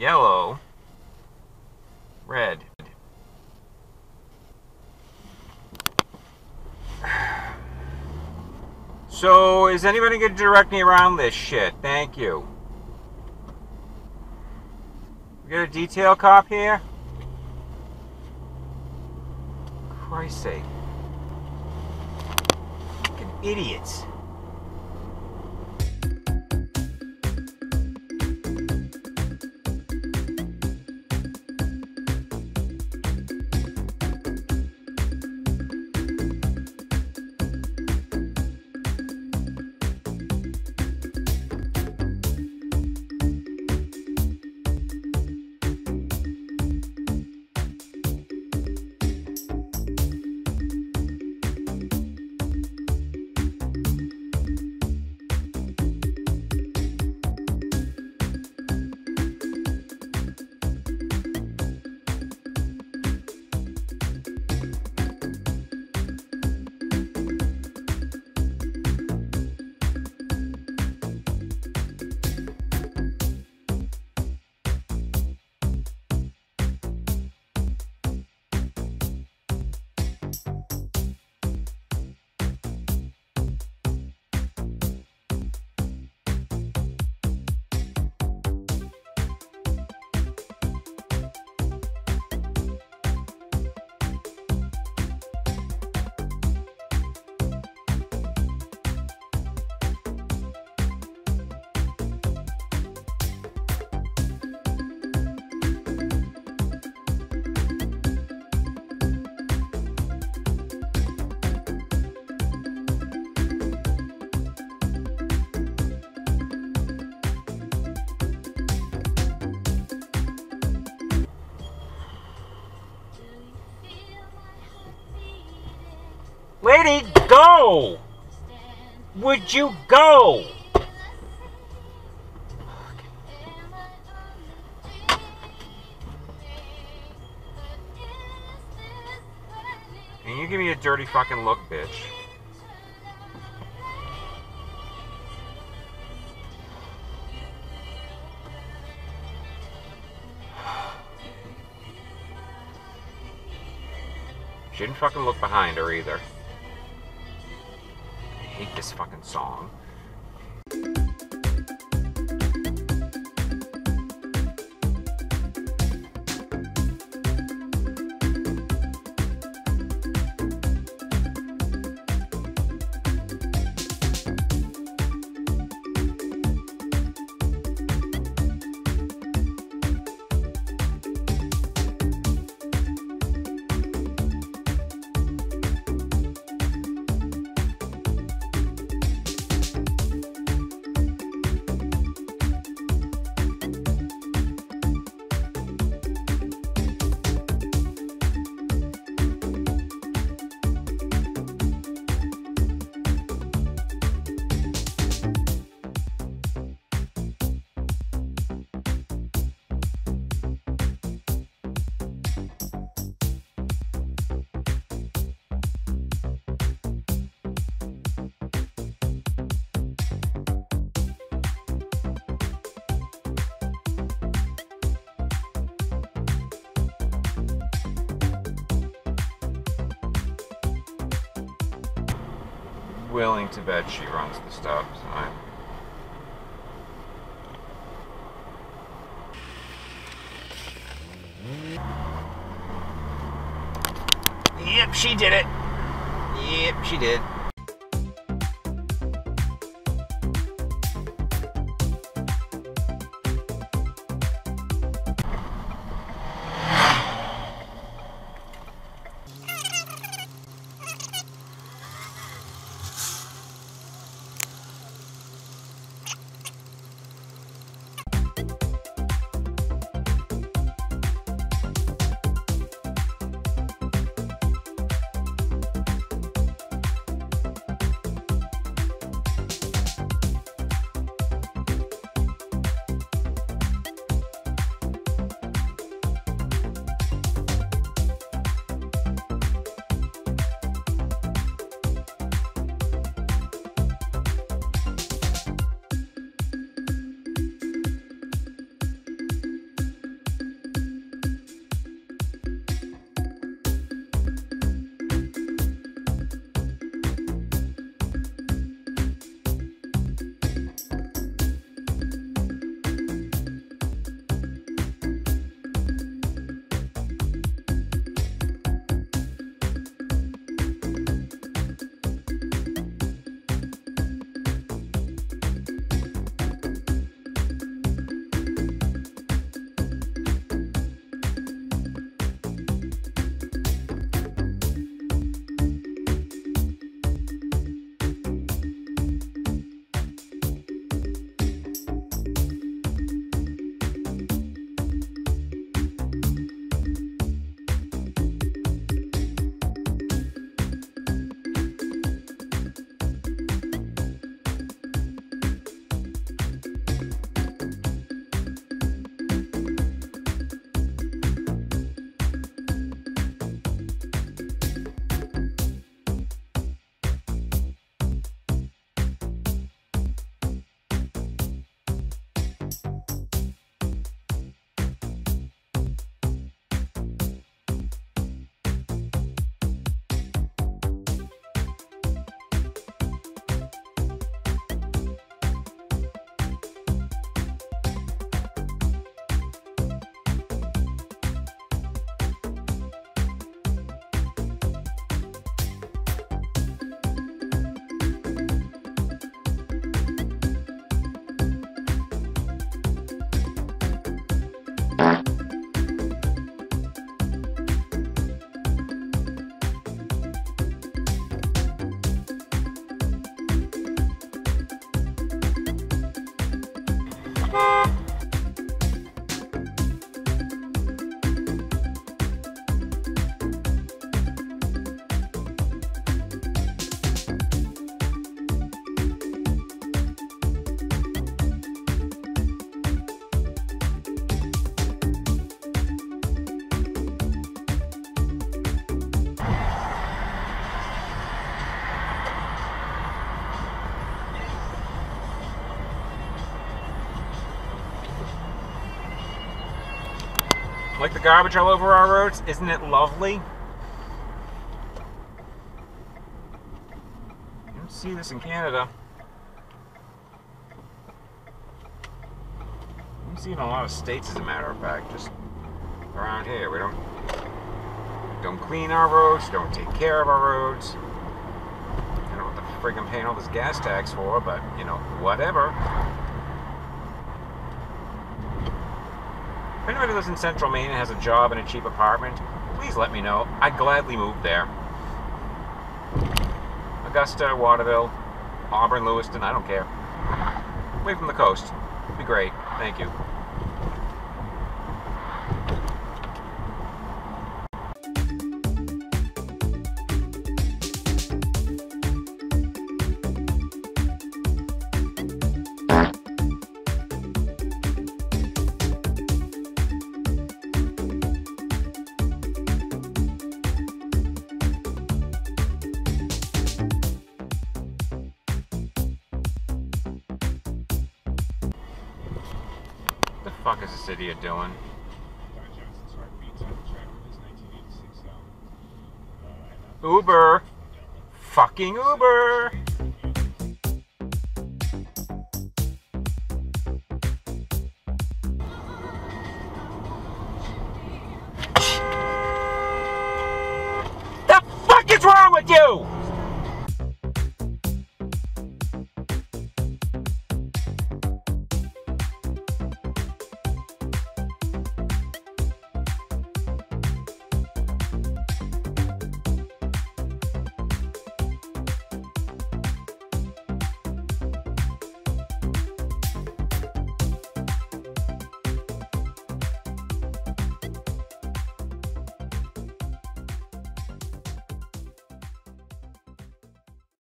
yellow, red. So, is anybody going to direct me around this shit? Thank you. We got a detail cop here? Christ's sake. Fucking idiots. Lady, go! Would you go? And you give me a dirty fucking look, bitch. She didn't fucking look behind her either. I hate this fucking song. Willing to bet she runs the stop sign. Yep, she did it. Yep, she did. Like the garbage all over our roads? Isn't it lovely? You don't see this in Canada. You don't see it in a lot of states, as a matter of fact. Just around here, we don't clean our roads, don't take care of our roads. I don't know what the frig I'm paying all this gas tax for, but, you know, whatever. If anybody lives in Central Maine and has a job in a cheap apartment, please let me know. I'd gladly move there. Augusta, Waterville, Auburn, Lewiston, I don't care. Away from the coast. It'd be great. Thank you. What the fuck is this idiot doing? Uber! Fucking Uber!